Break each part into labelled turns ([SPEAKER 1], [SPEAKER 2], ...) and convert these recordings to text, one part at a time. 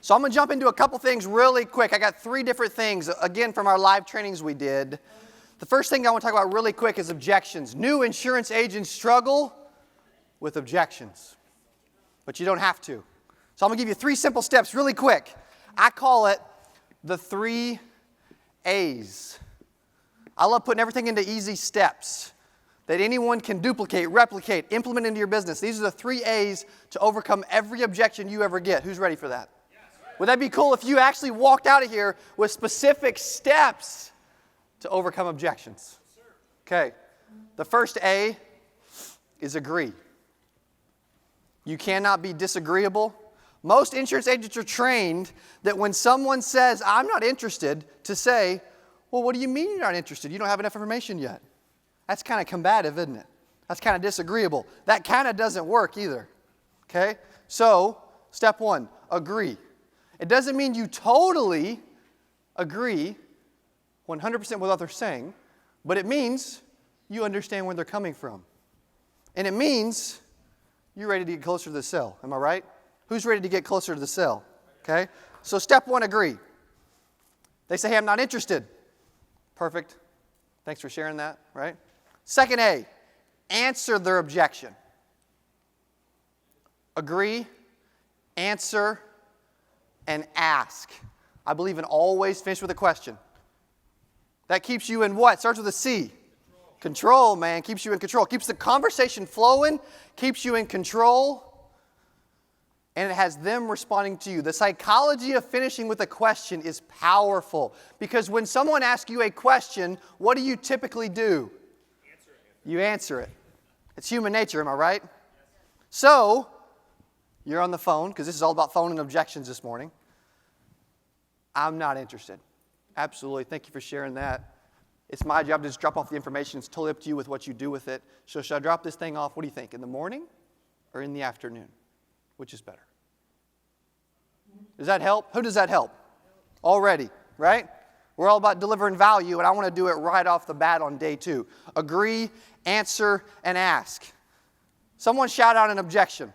[SPEAKER 1] So I'm going to jump into a couple things really quick. I got 3 different things, again, from our live trainings we did. The first thing I want to talk about really quick is objections. New insurance agents struggle with objections, but you don't have to. So I'm going to give you 3 simple steps really quick. I call it the 3 A's. I love putting everything into easy steps that anyone can duplicate, replicate, implement into your business. These are the 3 A's to overcome every objection you ever get. Who's ready for that? Would that be cool if you actually walked out of here with specific steps to overcome objections? Okay. The first A is agree. You cannot be disagreeable. Most insurance agents are trained that when someone says, I'm not interested, to say, well, what do you mean you're not interested? You don't have enough information yet. That's kind of combative, isn't it? That's kind of disagreeable. That kind of doesn't work either. Okay? So, step 1, agree. It doesn't mean you totally agree 100% with what they're saying, but it means you understand where they're coming from. And it means you're ready to get closer to the sale. Am I right? Who's ready to get closer to the sale? Okay? So step 1, agree. They say, hey, I'm not interested. Perfect. Thanks for sharing that, right? Second A, answer their objection. Agree, answer, and ask. I believe in always finish with a question. That keeps you in what? Starts with a C. Control, man. Keeps you in control. Keeps the conversation flowing. Keeps you in control. And it has them responding to you. The psychology of finishing with a question is powerful. Because when someone asks you a question, what do you typically do?
[SPEAKER 2] Answer it.
[SPEAKER 1] You answer it. It's human nature, am I right? So, you're on the phone, because this is all about phone and objections this morning. I'm not interested. Absolutely. Thank you for sharing that. It's my job to just drop off the information. It's totally up to you with what you do with it. So should I drop this thing off? What do you think? In the morning or in the afternoon? Which is better? Does that help? Who does that help? Already, right? We're all about delivering value, and I want to do it right off the bat on day 2. Agree, answer, and ask. Someone shout out an objection.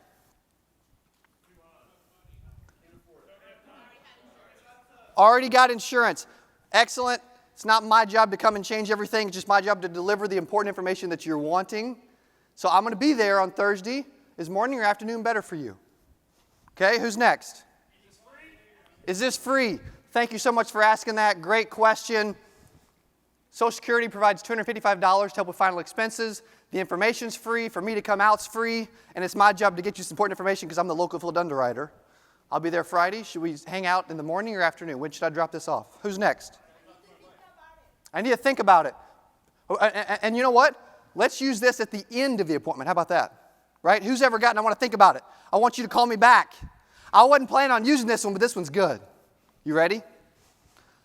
[SPEAKER 1] Already got insurance. Excellent. It's not my job to come and change everything. It's just my job to deliver the important information that you're wanting. So I'm going to be there on Thursday. Is morning or afternoon better for you? Okay, who's next? Is this free? Thank you so much for asking that. Great question. Social Security provides $255 to help with final expenses. The information's free. For me to come out's free. And it's my job to get you some important information because I'm the local field underwriter. I'll be there Friday. Should we hang out in the morning or afternoon? When should I drop this off? Who's next? I need to think about it. And you know what? Let's use this at the end of the appointment. How about that? Right? Who's ever gotten, I want to think about it. I want you to call me back. I wasn't planning on using this one, but this one's good. You ready?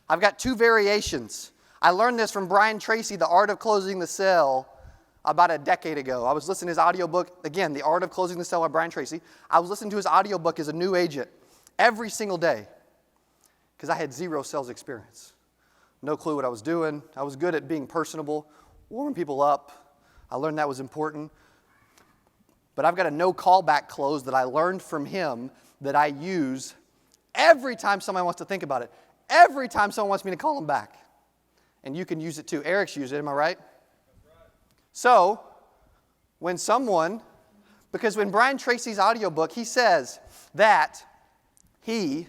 [SPEAKER 1] I've got 2 variations. I learned this from Brian Tracy, The Art of Closing the Sale, about a decade ago. I was listening to his audiobook, again, The Art of Closing the Sale by Brian Tracy. I was listening to his audiobook as a new agent every single day because I had 0 sales experience. No clue what I was doing. I was good at being personable, warming people up. I learned that was important. But I've got a no callback close that I learned from him that I use every time someone wants to think about it. Every time someone wants me to call them back. And you can use it too. Eric's used it, am I right? So, when someone, because when Brian Tracy's audiobook, he says that he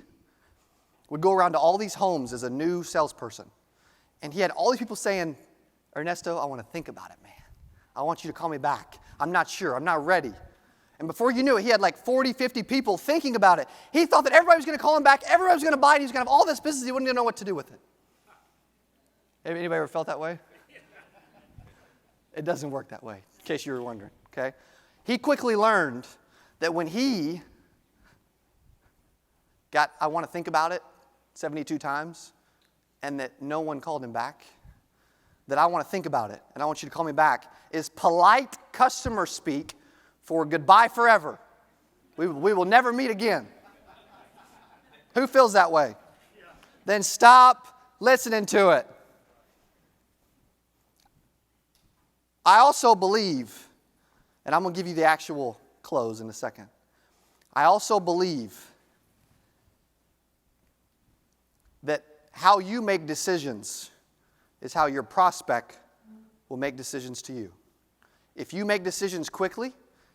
[SPEAKER 1] would go around to all these homes as a new salesperson. And he had all these people saying, Ernesto, I want to think about it, man. I want you to call me back. I'm not sure. I'm not ready. And before you knew it, he had like 40, 50 people thinking about it. He thought that everybody was going to call him back. Everybody was going to buy it. He was going to have all this business. He wouldn't even know what to do with it. Anybody ever felt that way? It doesn't work that way, in case you were wondering, okay? He quickly learned that when he got, I want to think about it, 72 times, and that no one called him back, that I want to think about it, and I want you to call me back, is polite customer speak for goodbye forever. We will never meet again. Who feels that way? Then stop listening to it. I also believe, and I'm going to give you the actual close in a second. I also believe how you make decisions is how your prospect will make decisions to you. If you make decisions quickly,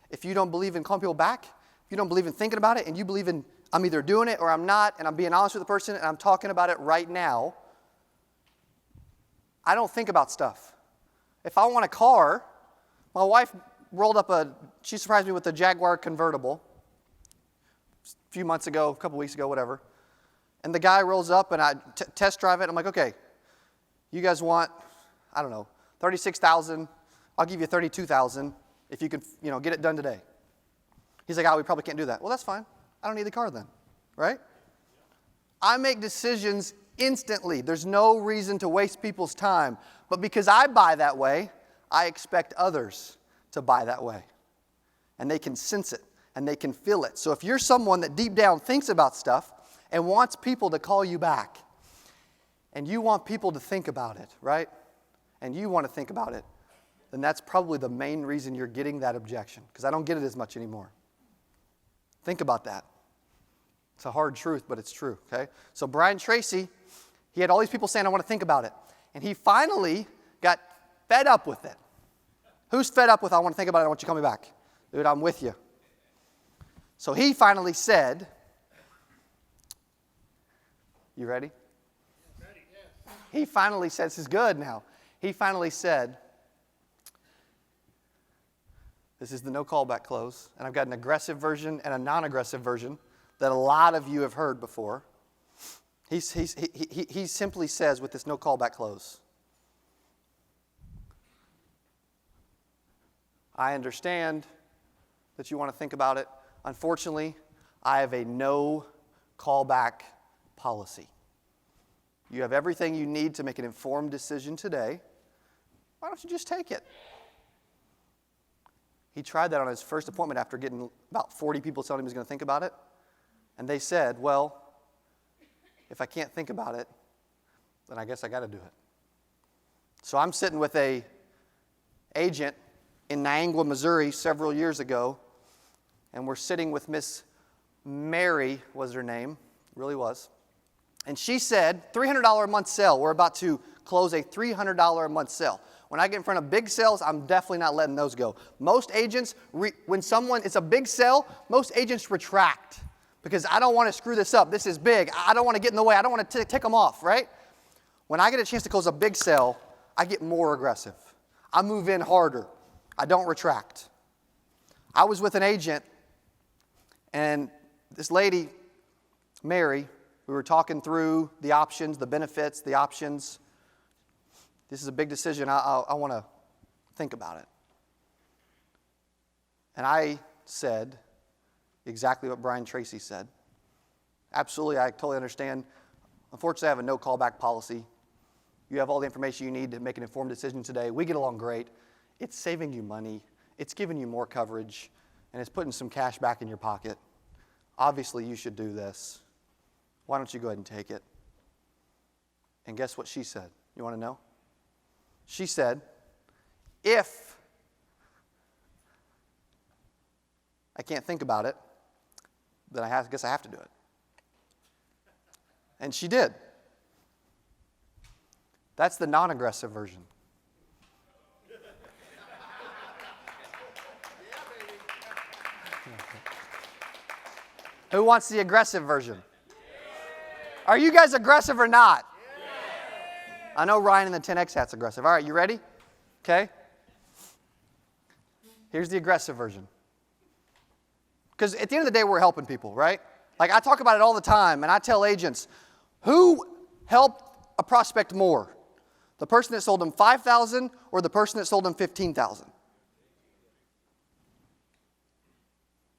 [SPEAKER 1] if you don't believe in calling people back, if you don't believe in thinking about it, and you believe in I'm either doing it or I'm not, and I'm being honest with the person, and I'm talking about it right now, I don't think about stuff. If I want a car, my wife she surprised me with a Jaguar convertible a few months ago, a couple weeks ago, whatever. And the guy rolls up and I test drive it. I'm like, okay, you guys want, I don't know, $36,000. I'll give you $32,000 if you can, get it done today. He's like, we probably can't do that. Well, that's fine. I don't need the car then, right? I make decisions instantly. There's no reason to waste people's time. But because I buy that way, I expect others to buy that way. And they can sense it and they can feel it. So if you're someone that deep down thinks about stuff and wants people to call you back, and you want people to think about it, right? And you want to think about it, then that's probably the main reason you're getting that objection, because I don't get it as much anymore. Think about that. It's a hard truth, but it's true, okay? So Brian Tracy, he had all these people saying, I want to think about it. And he finally got fed up with it. Who's fed up with, I want to think about it, I want you to call me back? Dude, I'm with you. So he finally said, you ready? Ready, yes. He finally said, this is good now. He finally said, this is the no callback close, and I've got an aggressive version and a non-aggressive version that a lot of you have heard before. He simply says with this no callback close, I understand that you want to think about it. Unfortunately, I have a no callback policy. You have everything you need to make an informed decision today. Why don't you just take it? He tried that on his first appointment after getting about 40 people telling him he was going to think about it. And they said, well, if I can't think about it, then I guess I got to do it. So I'm sitting with a agent in Niangua, Missouri several years ago, and we're sitting with Miss Mary, was her name, really was. And she said, $300 a month sale. We're about to close a $300 a month sale. When I get in front of big sales, I'm definitely not letting those go. Most agents, when it's a big sale, most agents retract because I don't want to screw this up. This is big. I don't want to get in the way. I don't want to tick them off, right? When I get a chance to close a big sale, I get more aggressive. I move in harder. I don't retract. I was with an agent, and this lady, Mary, we were talking through the options, the benefits, the options. This is a big decision. I want to think about it. And I said exactly what Brian Tracy said. Absolutely, I totally understand. Unfortunately, I have a no callback policy. You have all the information you need to make an informed decision today. We get along great. It's saving you money. It's giving you more coverage. And it's putting some cash back in your pocket. Obviously, you should do this. Why don't you go ahead and take it? And guess what she said? You want to know? She said, if I can't think about it, then I guess I have to do it. And she did. That's the non-aggressive version. Who wants the aggressive version? Are you guys aggressive or not? I know Ryan in the 10X hat's aggressive. All right, you ready? Okay. Here's the aggressive version. Because at the end of the day, we're helping people, right? Like I talk about it all the time, and I tell agents, who helped a prospect more? The person that sold them $5,000 or the person that sold them $15,000?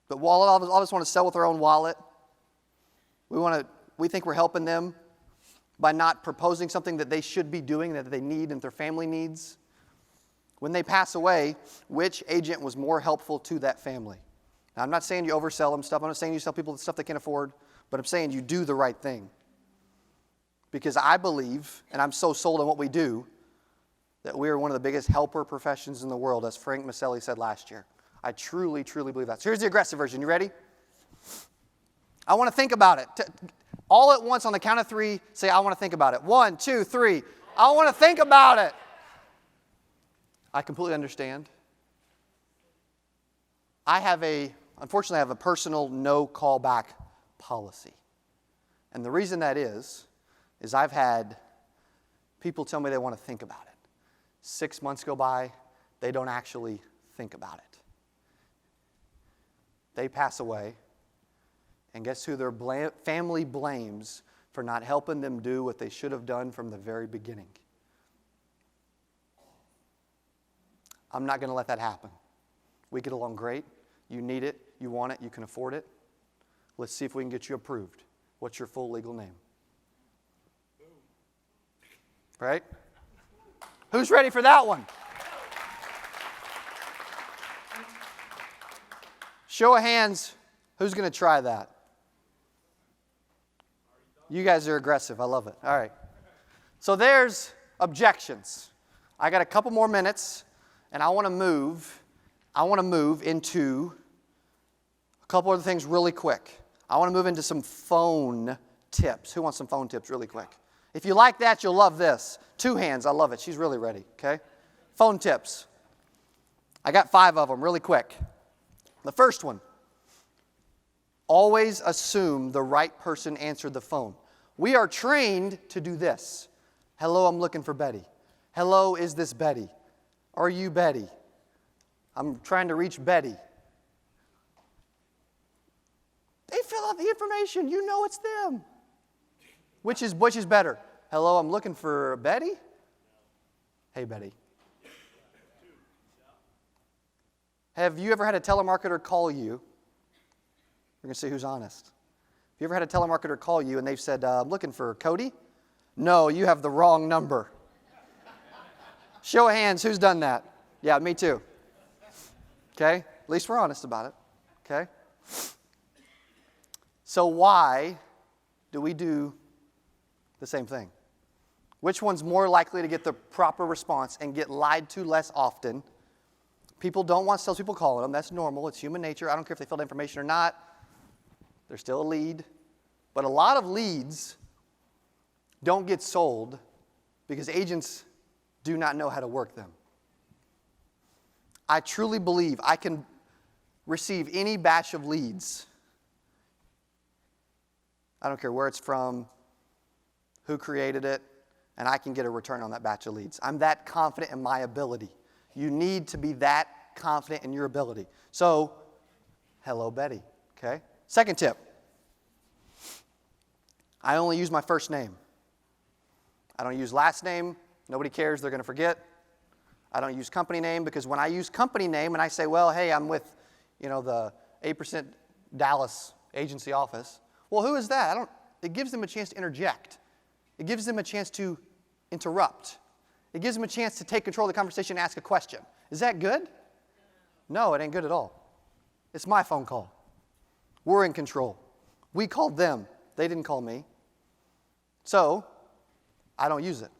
[SPEAKER 1] But all of us want to sell with our own wallet. We think we're helping them by not proposing something that they should be doing, that they need and their family needs. When they pass away, which agent was more helpful to that family? Now, I'm not saying you oversell them stuff. I'm not saying you sell people the stuff they can't afford, but I'm saying you do the right thing. Because I believe, and I'm so sold on what we do, that we are one of the biggest helper professions in the world, as Frank Maselli said last year. I truly, truly believe that. So here's the aggressive version. You ready? I want to think about it. All at once on the count of 3, say, I want to think about it. 1, 2, 3. I want to think about it. I completely understand. Unfortunately, I have a personal no callback policy. And the reason that is I've had people tell me they want to think about it. 6 months go by, they don't actually think about it. They pass away, and guess who their family blames for not helping them do what they should have done from the very beginning? I'm not going to let that happen. We get along great. You need it. You want it. You can afford it. Let's see if we can get you approved. What's your full legal name? Right? Who's ready for that one? Show of hands, who's going to try that? You guys are aggressive. I love it. All right. So there's objections. I got a couple more minutes, and I want to move into a couple other things really quick. I want to move into some phone tips. Who wants some phone tips really quick? If you like that, you'll love this. 2 hands. I love it. She's really ready. Okay? Phone tips. I got 5 of them really quick. The first one, always assume the right person answered the phone. We are trained to do this. Hello, I'm looking for Betty. Hello, is this Betty? Are you Betty? I'm trying to reach Betty. They fill out the information. You know it's them. Which is better? Hello, I'm looking for Betty? Hey, Betty. Have you ever had a telemarketer call you? We're going to see who's honest. Have you ever had a telemarketer call you and they've said, I'm looking for Cody? No, you have the wrong number. Show of hands, who's done that? Yeah, me too. Okay? At least we're honest about it. Okay? So why do we do the same thing? Which one's more likely to get the proper response and get lied to less often? People don't want salespeople calling them. That's normal. It's human nature. I don't care if they filled information or not. They're still a lead. But a lot of leads don't get sold because agents do not know how to work them. I truly believe I can receive any batch of leads. I don't care where it's from, who created it, and I can get a return on that batch of leads. I'm that confident in my ability. You need to be that confident in your ability. So, hello, Betty. Okay? Second tip. I only use my first name. I don't use last name. Nobody cares. They're going to forget. I don't use company name because when I use company name and I say, well, hey, I'm with, the 8% Dallas agency office. Well, who is that? It gives them a chance to interject. It gives them a chance to interrupt. It gives them a chance to take control of the conversation and ask a question. Is that good? No, it ain't good at all. It's my phone call. We're in control. We called them. They didn't call me. So, I don't use it.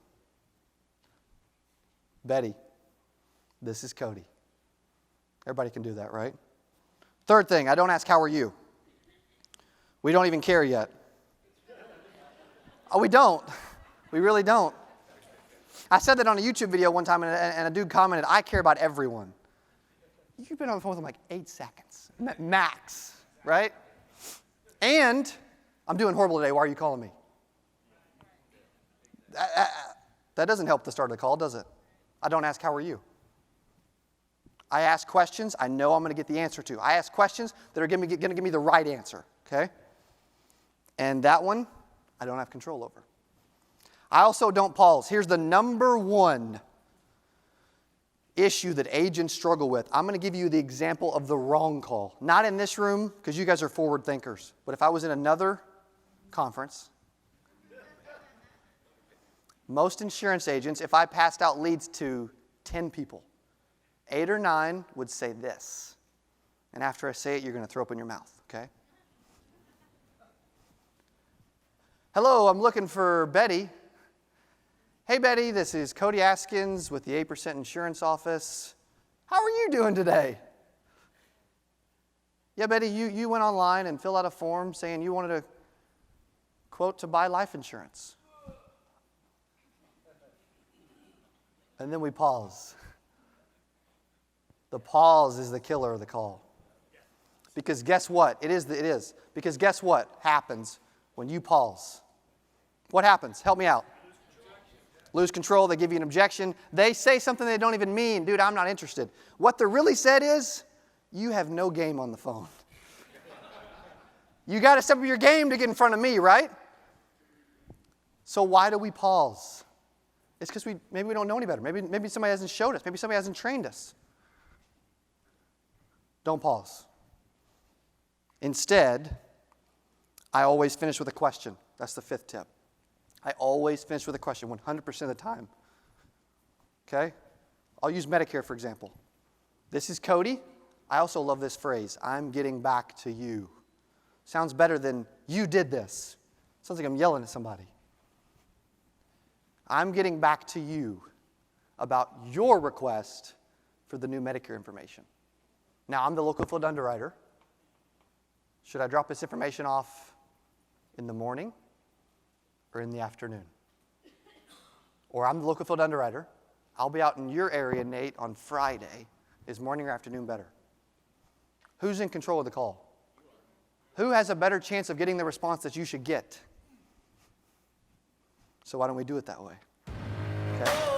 [SPEAKER 1] Betty, this is Cody. Everybody can do that, right? Third thing, I don't ask, how are you? We don't even care yet. Oh, we don't. We really don't. I said that on a YouTube video one time, and a dude commented, I care about everyone. You've been on the phone with them like 8 seconds, max, right? And I'm doing horrible today. Why are you calling me? That doesn't help the start of the call, does it? I don't ask, how are you? I ask questions I know I'm going to get the answer to. I ask questions that are going to give me the right answer, okay? And that one, I don't have control over. I also don't pause. Here's the number one issue that agents struggle with. I'm going to give you the example of the wrong call. Not in this room, because you guys are forward thinkers. But if I was in another conference, most insurance agents, if I passed out leads to 10 people, 8 or 9 would say this. And after I say it, you're going to throw up in your mouth, okay? Hello, I'm looking for Betty. Hey, Betty, this is Cody Askins with the 8% Insurance Office. How are you doing today? Yeah, Betty, you went online and filled out a form saying you wanted to quote, to buy life insurance. And then we pause. The pause is the killer of the call. Because guess what? It is. Because guess what happens when you pause? What happens? Help me out. Lose control. They give you an objection. They say something they don't even mean. Dude, I'm not interested. What they really said is, you have no game on the phone. You got to step up your game to get in front of me, right? So why do we pause? It's because maybe we don't know any better. Maybe somebody hasn't showed us. Maybe somebody hasn't trained us. Don't pause. Instead, I always finish with a question. That's the 5th tip. I always finish with a question 100% of the time. Okay? I'll use Medicare, for example. This is Cody. I also love this phrase, I'm getting back to you. Sounds better than you did this. Sounds like I'm yelling at somebody. I'm getting back to you about your request for the new Medicare information. Now, I'm the local field underwriter. Should I drop this information off in the morning or in the afternoon? Or I'm the local field underwriter. I'll be out in your area, Nate, on Friday. Is morning or afternoon better? Who's in control of the call? Who has a better chance of getting the response that you should get? So why don't we do it that way? Okay.